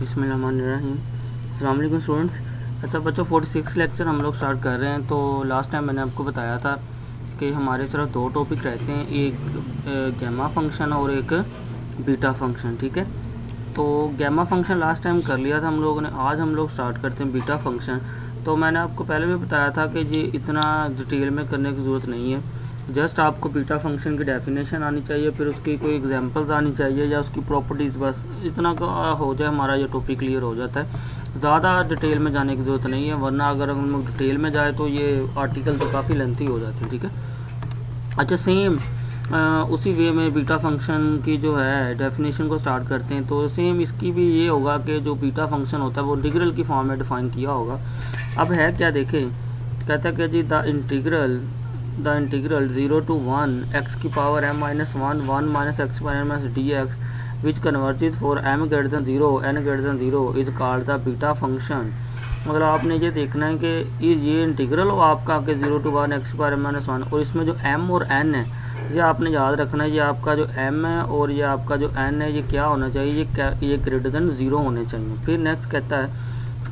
बिस्मिल्लाहिर्रहमानिर्रहीम। अस्सलाम वालेकुम स्टूडेंट्स। अच्छा बच्चों, 46 लेक्चर हम लोग स्टार्ट कर रहे हैं। तो लास्ट टाइम मैंने आपको बताया था कि हमारे सिर्फ दो टॉपिक रहते हैं, एक गैमा फंक्शन और एक बीटा फंक्शन। ठीक है, तो गैमा फंक्शन लास्ट टाइम कर लिया था हम लोगों ने। आज हम लोग स्टार्ट करते हैं बीटा फंक्शन। तो मैंने आपको पहले भी बताया था कि ये इतना डिटेल में करने की ज़रूरत नहीं है। जस्ट आपको बीटा फंक्शन की डेफिनेशन आनी चाहिए, फिर उसकी कोई एग्जांपल्स आनी चाहिए या उसकी प्रॉपर्टीज़, बस इतना का हो जाए हमारा ये टॉपिक क्लियर हो जाता है। ज़्यादा डिटेल में जाने की ज़रूरत नहीं है, वरना अगर हम लोग डिटेल में जाए तो ये आर्टिकल तो काफ़ी लेंथी हो जाते हैं। ठीक है, अच्छा सेम उसी वे में बीटा फंक्शन की जो है डेफिनेशन को स्टार्ट करते हैं। तो सेम इसकी भी ये होगा कि जो बीटा फंक्शन होता है वो इंटीग्रल की फॉर्म में डिफाइन किया होगा। अब है क्या, देखें, कहता है कि जी द इंटीग्रल 0 to 1 x की power m minus 1 1 minus x की power m minus dx which converges for m greater than 0 n greater than 0 is called the beta function. मतलब आपने ये देखना है कि ये इंटीग्रल हो आपका कि 0 to 1 x की पावर m minus 1, और इसमें जो m और n है ये आपने याद रखना है। ये आपका जो m है और ये आपका जो n है ये क्या होना चाहिए, ये ग्रेटर देन 0 होने चाहिए। फिर नेक्स्ट कहता है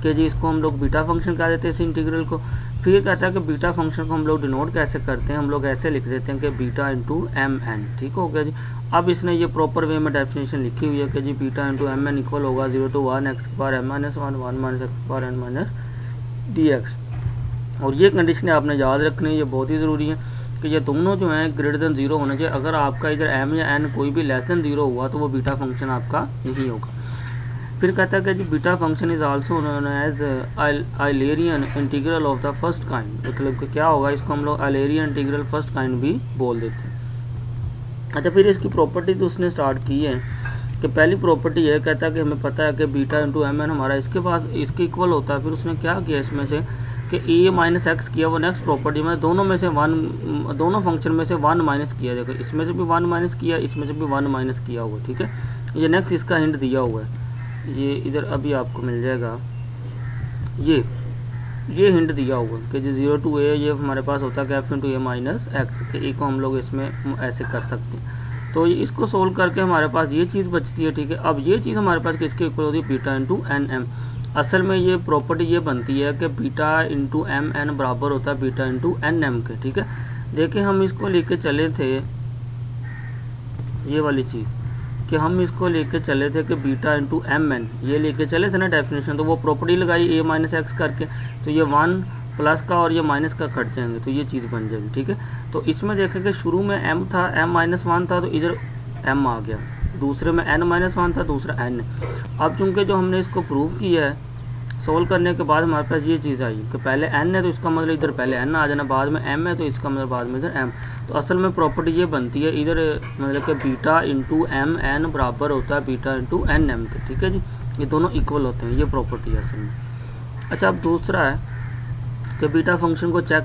कि जी इसको हम लोग बीटा फंक्शन कह देते हैं इस इंटीग्रल को। फिर कहता है कि बीटा फंक्शन को हम लोग डिनोट कैसे करते हैं, हम लोग ऐसे लिख देते हैं कि बीटा इंटू एम एन। ठीक हो गया जी। अब इसने ये प्रॉपर वे में डेफिनेशन लिखी हुई है कि जी beta into m n equal होगा 0 to 1 x की power m minus 1 1 minus x की पावर n minus dx। और ये कंडीशन आपने याद रखनी है, ये बहुत ही ज़रूरी है कि ये दोनों जो हैं ग्रेटर देन 0 होना चाहिए। अगर आपका इधर m या n कोई भी लेस देन 0 हुआ तो वो बीटा फंक्शन आपका नहीं होगा। फिर कहता है कि जी beta function is also known as Eulerian integral of the first kind. मतलब कि क्या होगा, इसको हम लोग आइलेरियन इंटीग्रल फर्स्ट काइंड भी बोल देते हैं। अच्छा, फिर इसकी प्रॉपर्टी तो उसने स्टार्ट की है कि पहली प्रॉपर्टी है, कहता है कि हमें पता है कि बीटा इंटू एम एन हमारा इसके पास इसके इक्वल होता है। फिर उसने क्या किया इसमें से कि ए माइनस एक्स किया। वो नेक्स्ट प्रॉपर्टी में दोनों में से दोनों फंक्शन में से 1 माइनस किया। देखो इसमें से भी 1 माइनस किया, इसमें से भी 1 माइनस किया हुआ। ठीक है, ये नेक्स्ट इसका हिंट दिया हुआ है, ये इधर अभी आपको मिल जाएगा। ये हिंट दिया हुआ कि जो 0 to a ये हमारे पास होता है कि एफ इंटू ए माइनस एक्स के ए को हम लोग इसमें ऐसे कर सकते हैं। तो इसको सोल्व करके हमारे पास ये चीज़ बचती है। ठीक है, अब ये चीज़ हमारे पास किसके इक्वल होती है, बीटा इंटू एन एम। असल में ये प्रॉपर्टी ये बनती है कि बीटा इंटू एम एन बराबर होता है बीटा इंटू एन एम के। ठीक है, देखिए हम इसको लेके चले थे, ये वाली चीज़ कि हम इसको लेके चले थे कि बीटा इंटू एम एन ये लेके चले थे ना डेफिनेशन। तो वो प्रॉपर्टी लगाई ए माइनस एक्स करके, तो ये 1 प्लस का और ये माइनस का कट जाएंगे, तो ये चीज़ बन जाएगी। ठीक है, तो इसमें देखें कि शुरू में m था, m माइनस 1 था, तो इधर m आ गया। दूसरे में n माइनस 1 था, दूसरा n है। अब चूंकि जो हमने इसको प्रूव किया है, सोल्व करने के बाद हमारे पास ये चीज़ आई कि पहले n है तो इसका मतलब इधर पहले n आ जाना, बाद में m है तो इसका मतलब बाद में इधर m। तो असल में प्रॉपर्टी ये बनती है इधर, मतलब कि बीटा इंटू एम एन बराबर होता है बीटा इंटू एन एम के। ठीक है जी, ये दोनों इक्वल होते हैं, ये प्रॉपर्टी है असल में। अच्छा, अब दूसरा है कि बीटा फंक्शन को चेक,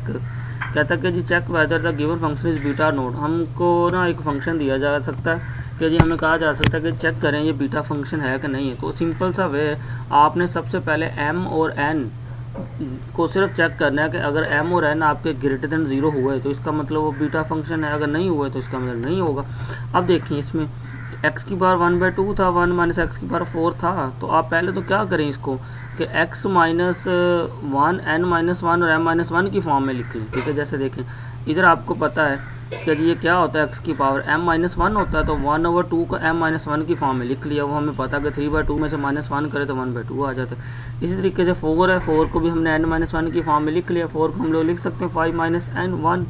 कहता है कि जी check whether the given function is beta not. हमको ना एक फंक्शन दिया जा सकता है कि जी हमें कहा जा सकता है कि चेक करें ये बीटा फंक्शन है कि नहीं है। तो सिंपल सा वे, आपने सबसे पहले m और n को सिर्फ चेक करना है कि अगर m और n आपके ग्रेटर देन 0 हुए तो इसका मतलब वो बीटा फंक्शन है, अगर नहीं हुए तो इसका मतलब नहीं होगा। अब देखिए इसमें x की पावर 1/2 था, 1 माइनस एक्स की पावर 4 था। तो आप पहले तो क्या करें इसको कि x माइनस 1 n माइनस 1 और m माइनस 1 की फॉर्म में लिख लें। ठीक है, जैसे देखें इधर आपको पता है कि जी ये क्या होता है, x की पावर m माइनस 1 होता है, तो 1/2 को m माइनस 1 की फॉर्म में लिख लिया। वो हमें पता है कि 3/2 में से माइनस 1 करे तो 1/2 आ जाता है। इसी तरीके से 4 है, 4 को भी हमने n माइनस 1 की फॉर्म में लिख लिया। 4 को हम लोग लिख सकते हैं 5 माइनस n 1।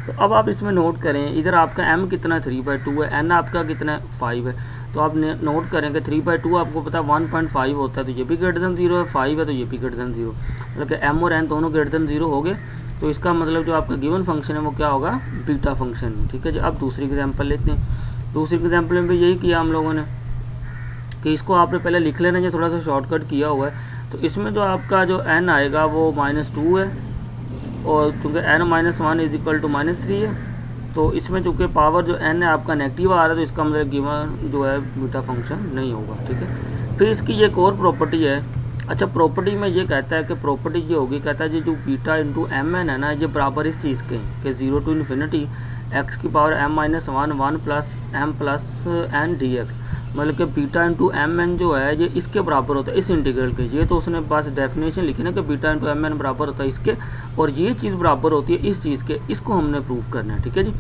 तो अब आप इसमें नोट करें, इधर आपका m कितना है, 3/2 है, n आपका कितना है, 5 है। तो आप नोट करें कि 3/2 आपको पता है 1.5 होता है, तो ये भी ग्रेटर देन 0 है, 5 है तो ये भी ग्रेटर देन 0, मतलब कि m और n दोनों ग्रेटर देन 0 हो गए। तो इसका मतलब जो आपका गिवन फंक्शन है वो क्या होगा, बीटा फंक्शन है। ठीक है जी, अब दूसरी एग्जांपल लेते हैं। दूसरी एग्जांपल में भी यही किया हम लोगों ने कि इसको आपने पहले लिख लेना, ये थोड़ा सा शॉर्टकट किया हुआ है। तो इसमें जो आपका जो n आएगा वो -2 है, और चूँकि n minus 1 is equal to -3 है, तो इसमें चूँकि पावर जो n है आपका नेगेटिव आ रहा है, तो इसका मतलब गिवन जो है बीटा फंक्शन नहीं होगा। ठीक है, फिर इसकी ये एक और प्रॉपर्टी है। अच्छा, प्रॉपर्टी में ये कहता है कि प्रॉपर्टी ये होगी, कहता है जी जो बीटा इंटू एम एन है ना, ये बराबर इस चीज़ के कि 0 to इन्फिनिटी x की power m minus 1 1 plus m plus n dx। मतलब कि बीटा इंटू एम एन जो है ये इसके बराबर होता है इस इंटीग्रल के। ये तो उसने बस डेफिनेशन लिखी ना कि बीटा इंटू एम एन बराबर होता है इसके, और ये चीज़ बराबर होती है इस चीज़ के। इसको हमने प्रूव करना है, ठीक है जी।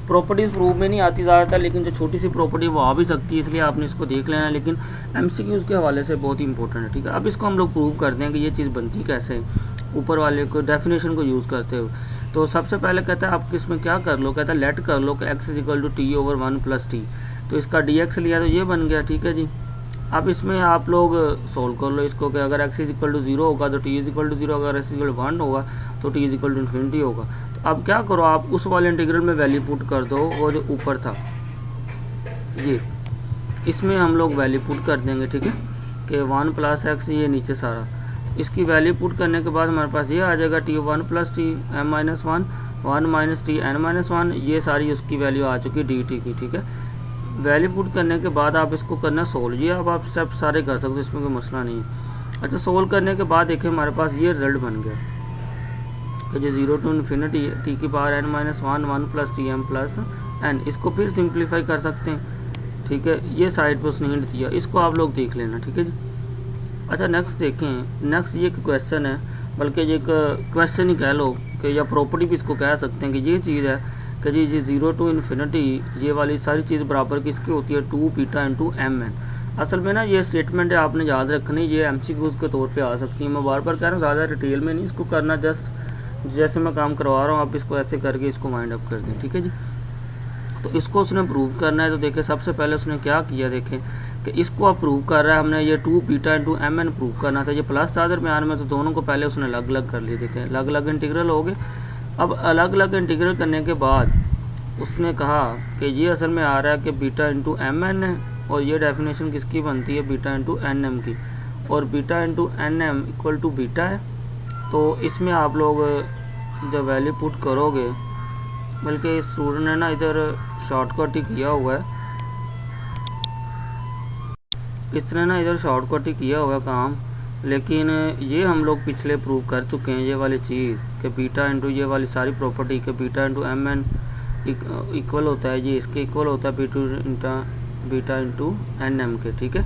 प्रॉपर्टीज़ प्रूव में नहीं आती ज़्यादातर, लेकिन जो छोटी सी प्रॉपर्टी वो आ भी सकती है, इसलिए आपने इसको देख लेना है, लेकिन एमसीक्यूज़ के हवाले से बहुत ही इंपॉर्टेंट है, ठीक है। अब इसको हम लोग प्रूव करते हैं कि ये चीज़ बनती कैसे है ऊपर वाले को डेफिनेशन को यूज़ करते हुए। तो सबसे पहले कहता है आप इसमें क्या कर लो, कहता है लेट कर लो कि x equal to t over 1 plus t. तो इसका dx लिया तो ये बन गया, ठीक है जी। अब इसमें आप लोग सोल्व कर लो इसको कि अगर x इक्वल टू 0 होगा तो t इक्वल टू 0, अगर x इक्वल टू 1 होगा तो t इक्वल टू इन्फिनिटी होगा। तो अब क्या करो, आप उस वाले इंटीग्रल में वैल्यू पुट कर दो, वो जो ऊपर था ये, इसमें हम लोग वैल्यू पुट कर देंगे, ठीक है, कि 1 प्लस एक्स, ये नीचे सारा इसकी वैल्यू पुट करने के बाद हमारे पास ये आ जाएगा t 1 plus t m minus 1 1 minus t n minus 1, ये सारी उसकी वैल्यू आ चुकी डी टी की, ठीक है। वैल्यू पुट करने के बाद आप इसको करना सोल्व, ये अब आप स्टेप सारे कर सकते हो, इसमें कोई मसला नहीं है। अच्छा, सोल्व करने के बाद देखिए हमारे पास ये रिजल्ट बन गया कि जो 0 टू इन्फिनिटी टी की power n minus 1 1 plus t m plus n, इसको फिर सिंप्लीफाई कर सकते हैं, ठीक है। ये साइड पर उसने हिंट दिया, इसको आप लोग देख लेना, ठीक है जी। अच्छा, नेक्स्ट देखें। नेक्स्ट ये क्वेश्चन है, बल्कि ये क्वेश्चन ही कह लो कि या प्रॉपर्टी भी इसको कह सकते हैं कि ये चीज़ है कि जी 0 टू इन्फिनिटी ये वाली सारी चीज़ बराबर किसकी होती है, 2 बीटा इंटू एम एन। असल में ना ये स्टेटमेंट है, आपने याद रखनी, ये एमसीक्यूज़ के तौर पे आ सकती है। मैं बार बार कह रहा हूँ, ज़्यादा डिटेल में नहीं इसको करना, जस्ट जैसे मैं काम करवा रहा हूँ आप इसको ऐसे करके इसको वाइंड अप कर दें, ठीक है जी। तो इसको उसने प्रूव करना है। तो देखें सबसे पहले उसने क्या किया, देखें कि इसको अब प्रूव कर रहा है हमने, ये 2 beta into m n prove करना था, ये प्लस था दरम्यान में, तो दोनों को पहले उसने अलग अलग कर लिए। देखें अलग अलग इंटीग्रल हो गए। अब अलग अलग इंटीग्रल करने के बाद उसने कहा कि ये असल में आ रहा है कि बीटा इंटू एम एन है, और ये डेफिनेशन किसकी बनती है, बीटा इंटू एन एम की, और beta into n m equal to beta है। तो इसमें आप लोग जब वैल्यू पुट करोगे, बल्कि स्टूडेंट ने ना इधर शॉर्टकट ही किया हुआ है, इस तरह ना इधर शॉर्टकट ही किया हुआ है काम, लेकिन ये हम लोग पिछले प्रूव कर चुके हैं ये वाली चीज़ कि बीटा इंटू ये वाली सारी प्रॉपर्टी के beta into m n equal होता है, ये इसके इक्वल होता है बीटा इंटू एन एम के, ठीक है।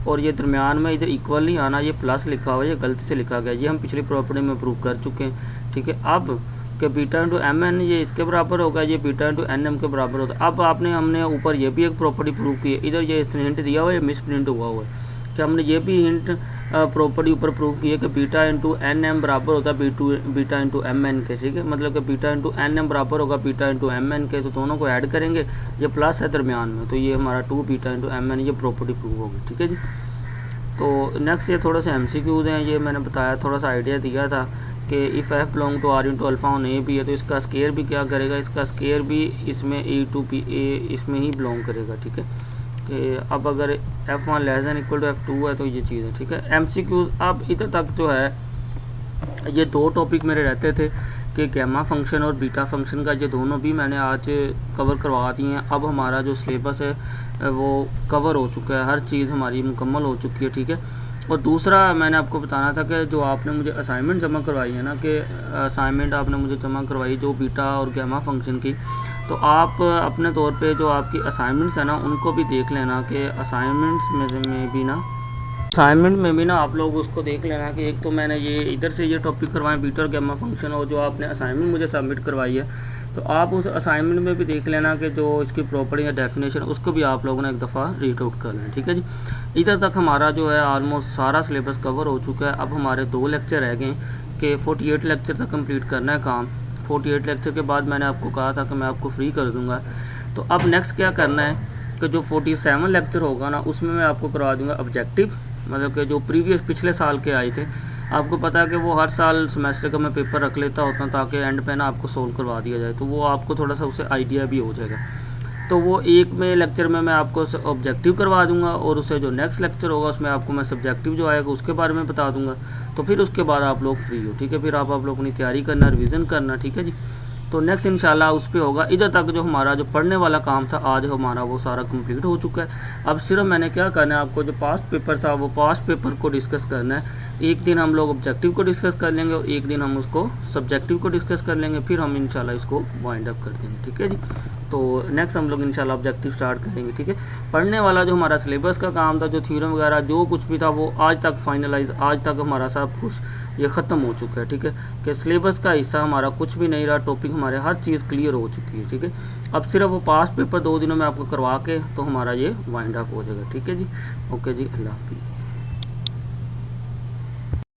और ये दरमियान में इधर इक्वल नहीं आना, ये प्लस लिखा हुआ है, ये गलती से लिखा गया, ये हम पिछली प्रॉपर्टी में प्रूव कर चुके हैं, ठीक है। अब कि बीटा इंटू एम एन ये इसके बराबर होगा, ये बीटा इंटू एन एम के बराबर होता है। अब हमने ऊपर ये भी एक प्रॉपर्टी प्रूव की है, इधर ये इसने हिंट दिया हुआ है, मिस प्रिंट हुआ हुआ है कि हमने ये भी हिंट प्रॉपर्टी ऊपर प्रूव की है कि बीटा इंटू एन एम बराबर होता है बीटा इंटू एम एन के, ठीक है। मतलब कि बीटा इंटू एन एम बराबर होगा बीटा इंटू एम एन के, तो दोनों को ऐड करेंगे, ये प्लस है दरमियान में, तो ये हमारा 2 बीटा इंटू एम एन, ये प्रॉपर्टी प्रूव होगी, ठीक है जी। तो नेक्स्ट ये थोड़ा सा एमसीक्यूज़ हैं, ये मैंने बताया, थोड़ा सा आइडिया दिया था कि if f belong to R into alpha on a भी है, तो इसका स्केयर भी क्या करेगा, इसका स्केयर भी इसमें ए टू पी ए इसमें ही बिलोंग करेगा, ठीक है। कि अब अगर F1 less than equal to F2 है तो ये चीज़ है, ठीक है। एमसीक्यूज़ अब इधर तक जो है ये 2 टॉपिक मेरे रहते थे कि गैमा फंक्शन और बीटा फंक्शन का, ये दोनों भी मैंने आज कवर करवा दिए हैं। अब हमारा जो सिलेबस है वो कवर हो चुका है, हर चीज़ हमारी मुकम्मल हो चुकी है, ठीक है। और दूसरा मैंने आपको बताना था कि जो आपने मुझे असाइनमेंट जमा करवाई है ना, कि असाइनमेंट आपने मुझे जमा करवाई जो बीटा और गैमा फंक्शन की, तो आप अपने तौर पे जो आपकी असाइनमेंट्स है ना उनको भी देख लेना कि असाइनमेंट में भी ना आप लोग उसको देख लेना कि एक तो मैंने ये इधर से ये टॉपिक करवाएं बीटा और गैमा फंक्शन, और जो आपने असाइनमेंट मुझे सबमिट करवाई है तो आप उस असाइनमेंट में भी देख लेना कि जो इसकी प्रॉपर्टी या डेफिनेशन उसको भी आप लोगों ने एक दफ़ा रीड आउट कर लें, ठीक है जी। इधर तक हमारा जो है ऑलमोस्ट सारा सिलेबस कवर हो चुका है। अब हमारे 2 लेक्चर रह गए कि 48 लेक्चर तक कंप्लीट करना है काम। 48 लेक्चर के बाद मैंने आपको कहा था कि मैं आपको फ्री कर दूंगा। तो अब नेक्स्ट क्या करना है कि जो 47 लेक्चर होगा ना उसमें मैं आपको करवा दूंगा ऑब्जेक्टिव, मतलब कि जो पिछले साल के आए थे। आपको पता है कि वो हर साल सेमेस्टर का मैं पेपर रख लेता होता हूँ ताकि एंड पे ना आपको सोल्व करवा दिया जाए, तो वो आपको थोड़ा सा उससे आइडिया भी हो जाएगा। तो वो एक में लेक्चर में मैं आपको ऑब्जेक्टिव करवा दूंगा, और उससे जो नेक्स्ट लेक्चर होगा उसमें आपको मैं सब्जेक्टिव जो आएगा उसके बारे में बता दूंगा। तो फिर उसके बाद आप लोग फ्री हो, ठीक है। फिर आप लोग अपनी तैयारी करना, रिवीजन करना, ठीक है जी। तो नेक्स्ट इंशाल्लाह उस पर होगा। इधर तक जो हमारा जो पढ़ने वाला काम था आज हमारा वो सारा कंप्लीट हो चुका है। अब सिर्फ मैंने क्या करना है, आपको जो पास्ट पेपर था वो पास्ट पेपर को डिस्कस करना है। एक दिन हम लोग ऑब्जेक्टिव को डिस्कस कर लेंगे और एक दिन हम उसको सब्जेक्टिव को डिस्कस कर लेंगे, फिर हम इंशाल्लाह इसको वाइंड अप कर देंगे, ठीक है जी। तो नेक्स्ट हम लोग इंशाल्लाह ऑब्जेक्टिव स्टार्ट करेंगे। ठीक है, पढ़ने वाला जो हमारा सिलेबस का काम था, जो थ्योरम वगैरह जो कुछ भी था, वो आज तक फाइनलाइज, आज तक हमारा सब कुछ ये ख़त्म हो चुका है। ठीक है, कि सिलेबस का हिस्सा हमारा कुछ भी नहीं रहा, टॉपिक हमारे हर चीज़ क्लियर हो चुकी है। ठीक है, अब सिर्फ वो पास पेपर 2 दिनों में आपको करवा के तो हमारा ये वाइंड अप हो जाएगा। ठीक है जी, ओके जी, अल्लाह हाफिज़।